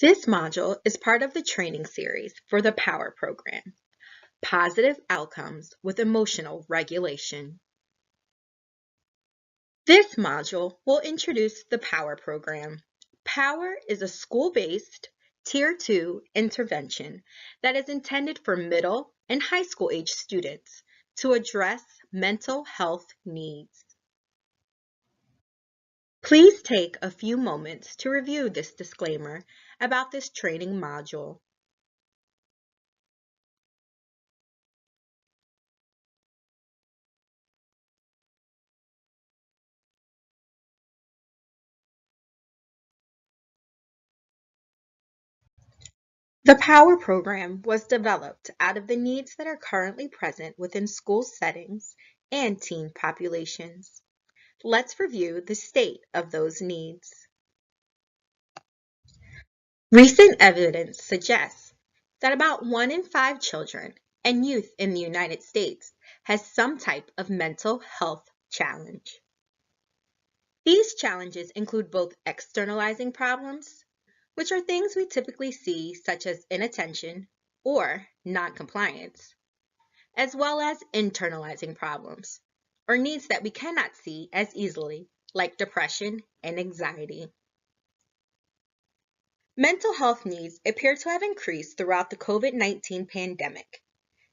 This module is part of the training series for the POWER program, Positive Outcomes with Emotional Regulation. This module will introduce the POWER program. POWER is a school-based Tier 2 intervention that is intended for middle and high school age students to address mental health needs. Please take a few moments to review this disclaimer about this training module. The POWER program was developed out of the needs that are currently present within school settings and teen populations. Let's review the state of those needs. Recent evidence suggests that about 1 in 5 children and youth in the United States has some type of mental health challenge. These challenges include both externalizing problems, which are things we typically see such as inattention or non-compliance, as well as internalizing problems, or needs that we cannot see as easily, like depression and anxiety. Mental health needs appear to have increased throughout the COVID-19 pandemic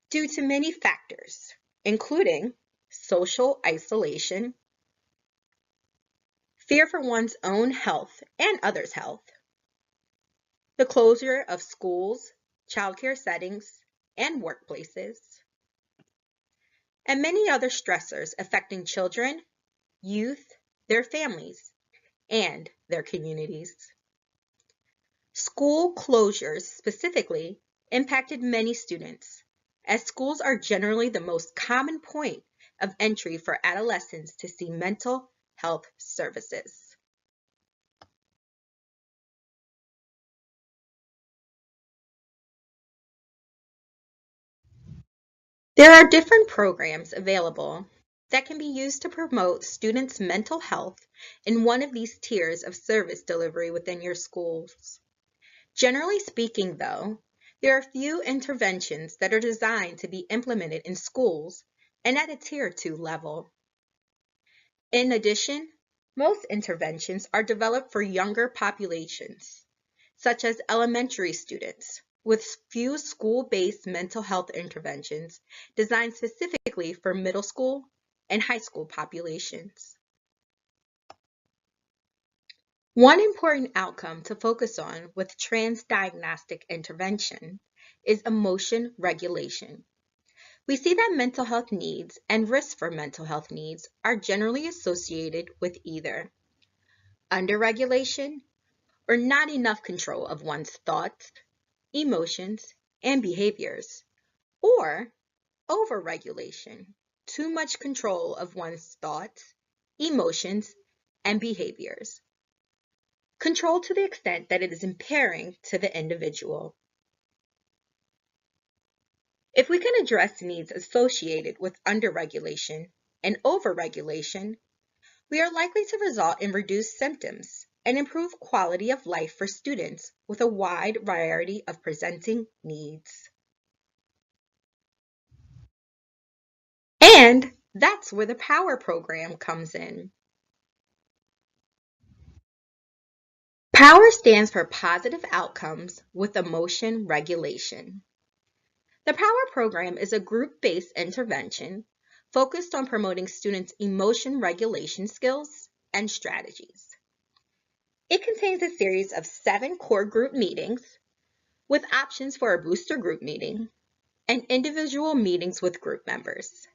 due to many factors, including social isolation, fear for one's own health and others' health, the closure of schools, childcare settings, and workplaces, and many other stressors affecting children, youth, their families, and their communities. School closures specifically impacted many students, as schools are generally the most common point of entry for adolescents to see mental health services. There are different programs available that can be used to promote students' mental health in one of these tiers of service delivery within your schools. Generally speaking, though, there are few interventions that are designed to be implemented in schools and at a Tier 2 level. In addition, most interventions are developed for younger populations, such as elementary students, with few school-based mental health interventions designed specifically for middle school and high school populations. One important outcome to focus on with transdiagnostic intervention is emotion regulation. We see that mental health needs and risks for mental health needs are generally associated with either underregulation or not enough control of one's thoughts, emotions, and behaviors, or overregulation, too much control of one's thoughts, emotions, and behaviors. Control to the extent that it is impairing to the individual. If we can address needs associated with underregulation and overregulation, we are likely to result in reduced symptoms and improve quality of life for students with a wide variety of presenting needs. And that's where the POWER program comes in. POWER stands for Positive Outcomes with Emotion Regulation. The POWER program is a group-based intervention focused on promoting students' emotion regulation skills and strategies. It contains a series of 7 core group meetings with options for a booster group meeting and individual meetings with group members.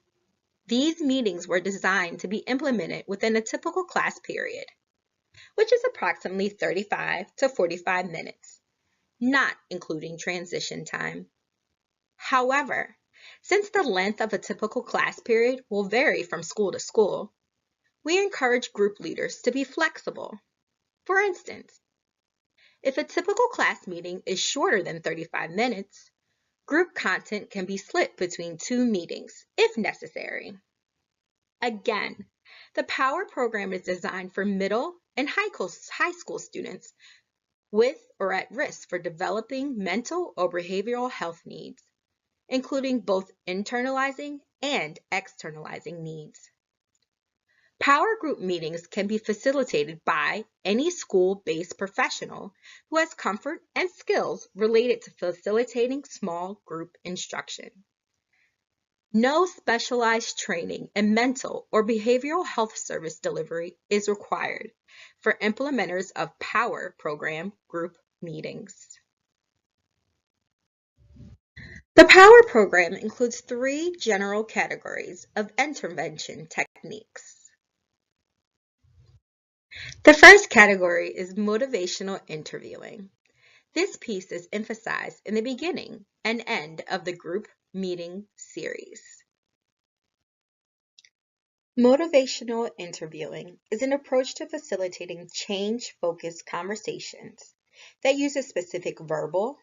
These meetings were designed to be implemented within a typical class period, which is approximately 35 to 45 minutes, not including transition time. However, since the length of a typical class period will vary from school to school, we encourage group leaders to be flexible. For instance, if a typical class meeting is shorter than 35 minutes, group content can be split between 2 meetings if necessary. Again, the POWER program is designed for middle and high school students with or at risk for developing mental or behavioral health needs, including both internalizing and externalizing needs. Power group meetings can be facilitated by any school-based professional who has comfort and skills related to facilitating small group instruction. No specialized training in mental or behavioral health service delivery is required for implementers of Power Program group meetings. The Power Program includes 3 general categories of intervention techniques. The first category is motivational interviewing. This piece is emphasized in the beginning and end of the group meeting series. Motivational interviewing is an approach to facilitating change-focused conversations that uses specific verbal,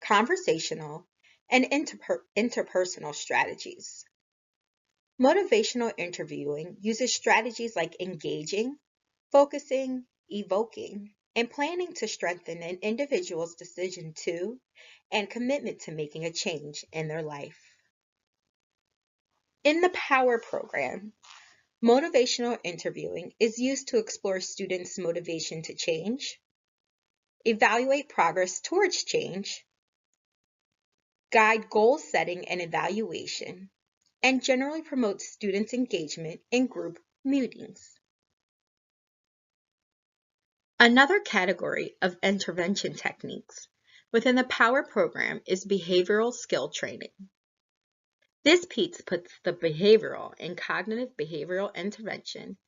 conversational, and interpersonal strategies. Motivational interviewing uses strategies like engaging, focusing, evoking, and planning to strengthen an individual's decision to and commitment to making a change in their life. In the Power Program, motivational interviewing is used to explore students' motivation to change, evaluate progress towards change, guide goal setting and evaluation, and generally promote students' engagement in group meetings. Another category of intervention techniques within the Power Program is behavioral skill training. This piece puts the behavioral and cognitive behavioral intervention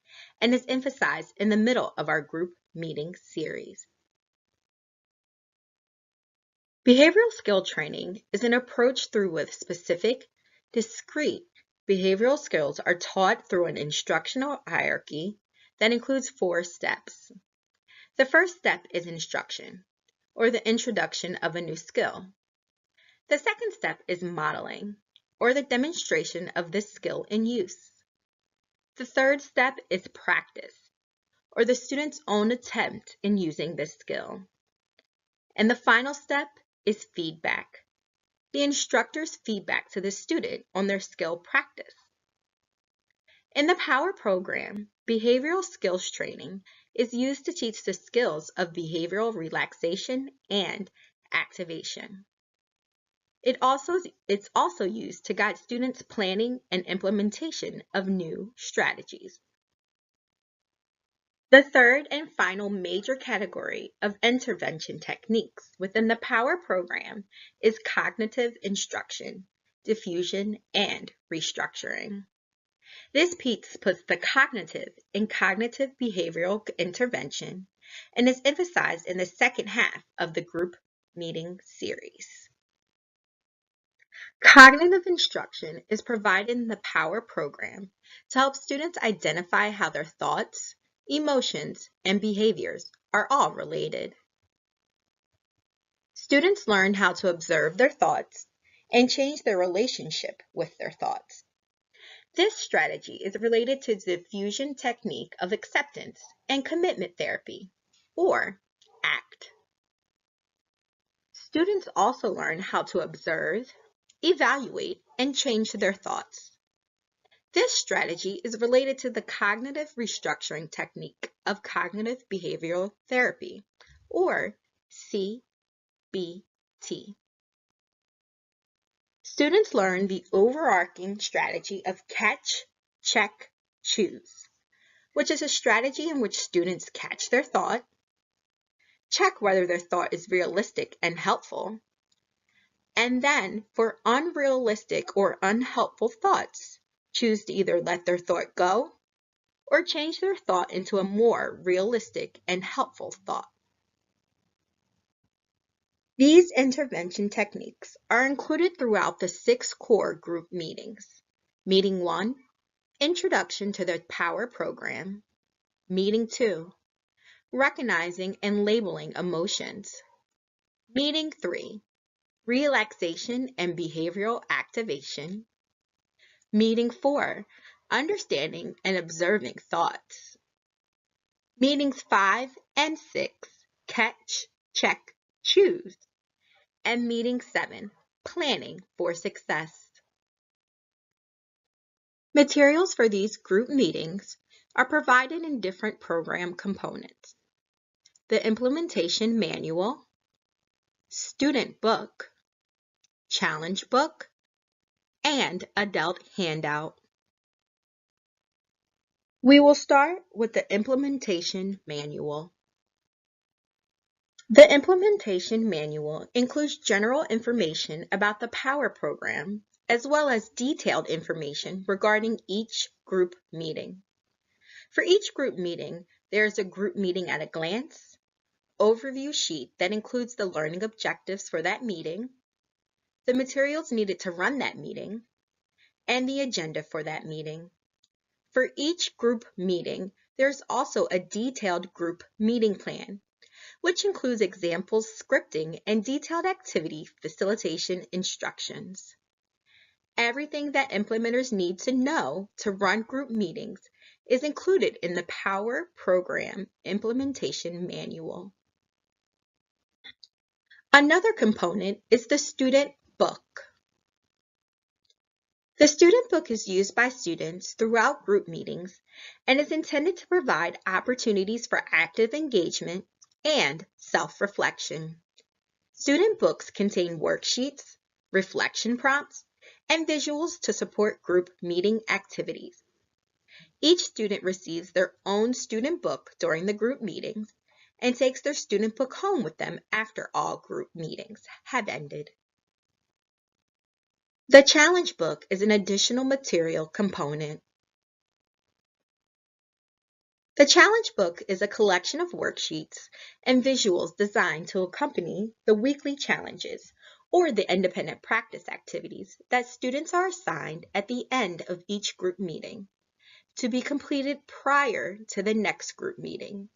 and is emphasized in the middle of our group meeting series. Behavioral skill training is an approach through which specific, discrete behavioral skills are taught through an instructional hierarchy that includes 4 steps. The first step is instruction, or the introduction of a new skill. The second step is modeling, or the demonstration of this skill in use. The third step is practice, or the student's own attempt in using this skill. And the final step is feedback, the instructor's feedback to the student on their skill practice. In the Power Program, behavioral skills training is used to teach the skills of behavioral relaxation and activation. It's also used to guide students' planning and implementation of new strategies. The third and final major category of intervention techniques within the Power Program is cognitive instruction, diffusion, and restructuring. This piece puts the cognitive in cognitive behavioral intervention and is emphasized in the second half of the group meeting series. Cognitive instruction is provided in the Power Program to help students identify how their thoughts, emotions, and behaviors are all related. Students learn how to observe their thoughts and change their relationship with their thoughts. This strategy is related to the diffusion technique of acceptance and commitment therapy, or ACT. Students also learn how to observe, evaluate, and change their thoughts. This strategy is related to the cognitive restructuring technique of cognitive behavioral therapy, or CBT. Students learn the overarching strategy of catch, check, choose, which is a strategy in which students catch their thought, check whether their thought is realistic and helpful, and then for unrealistic or unhelpful thoughts, choose to either let their thought go or change their thought into a more realistic and helpful thought. These intervention techniques are included throughout the 6 core group meetings. Meeting 1, Introduction to the Power Program. Meeting 2, Recognizing and Labeling Emotions. Meeting 3, Relaxation and Behavioral Activation. Meeting 4, Understanding and Observing Thoughts. Meetings 5 and 6, Catch, check, choose. And meeting 7, planning for success. Materials for these group meetings are provided in different program components. The implementation manual, student book, challenge book, and adult handout. We will start with the implementation manual. The implementation manual includes general information about the POWER program, as well as detailed information regarding each group meeting. For each group meeting, there is a group meeting at a glance, overview sheet that includes the learning objectives for that meeting, the materials needed to run that meeting, and the agenda for that meeting. For each group meeting, there's also a detailed group meeting plan, which includes examples, scripting, and detailed activity facilitation instructions. Everything that implementers need to know to run group meetings is included in the POWER Program Implementation Manual. Another component is the student book. The student book is used by students throughout group meetings and is intended to provide opportunities for active engagement and self-reflection. Student books contain worksheets, reflection prompts, and visuals to support group meeting activities. Each student receives their own student book during the group meetings and takes their student book home with them after all group meetings have ended. The challenge book is an additional material component. The challenge book is a collection of worksheets and visuals designed to accompany the weekly challenges or the independent practice activities that students are assigned at the end of each group meeting to be completed prior to the next group meeting.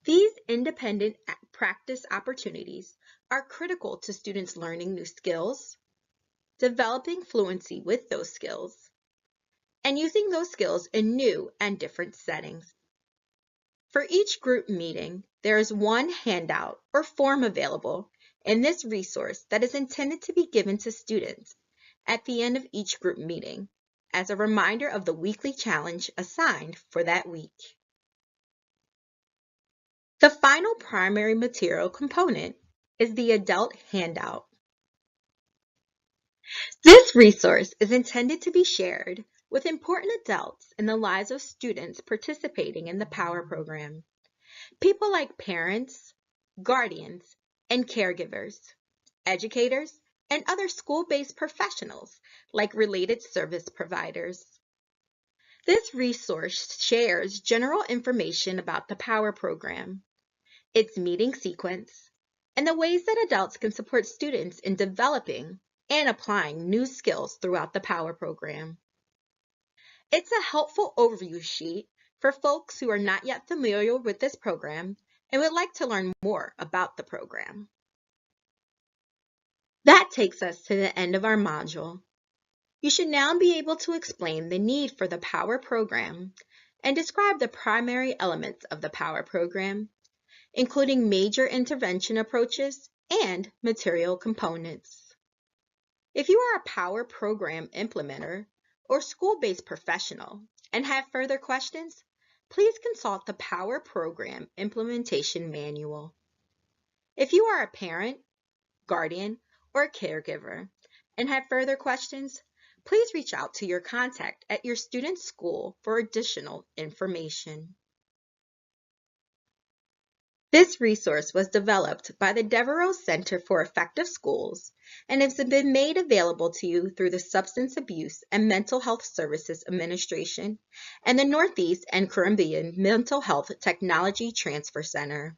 These independent practice opportunities are critical to students learning new skills, developing fluency with those skills, and using those skills in new and different settings. For each group meeting, there is one handout or form available in this resource that is intended to be given to students at the end of each group meeting as a reminder of the weekly challenge assigned for that week. The final primary material component is the adult handout. This resource is intended to be shared with important adults in the lives of students participating in the POWER program. People like parents, guardians, and caregivers, educators, and other school-based professionals like related service providers. This resource shares general information about the POWER program, its meeting sequence, and the ways that adults can support students in developing and applying new skills throughout the POWER program. It's a helpful overview sheet for folks who are not yet familiar with this program and would like to learn more about the program. That takes us to the end of our module. You should now be able to explain the need for the POWER program and describe the primary elements of the POWER program, including major intervention approaches and material components. If you are a POWER program implementer or school-based professional and have further questions, please consult the POWER Program Implementation Manual. If you are a parent, guardian, or a caregiver and have further questions, please reach out to your contact at your student's school for additional information. This resource was developed by the Devereaux Center for Effective Schools and has been made available to you through the Substance Abuse and Mental Health Services Administration and the Northeast and Caribbean Mental Health Technology Transfer Center.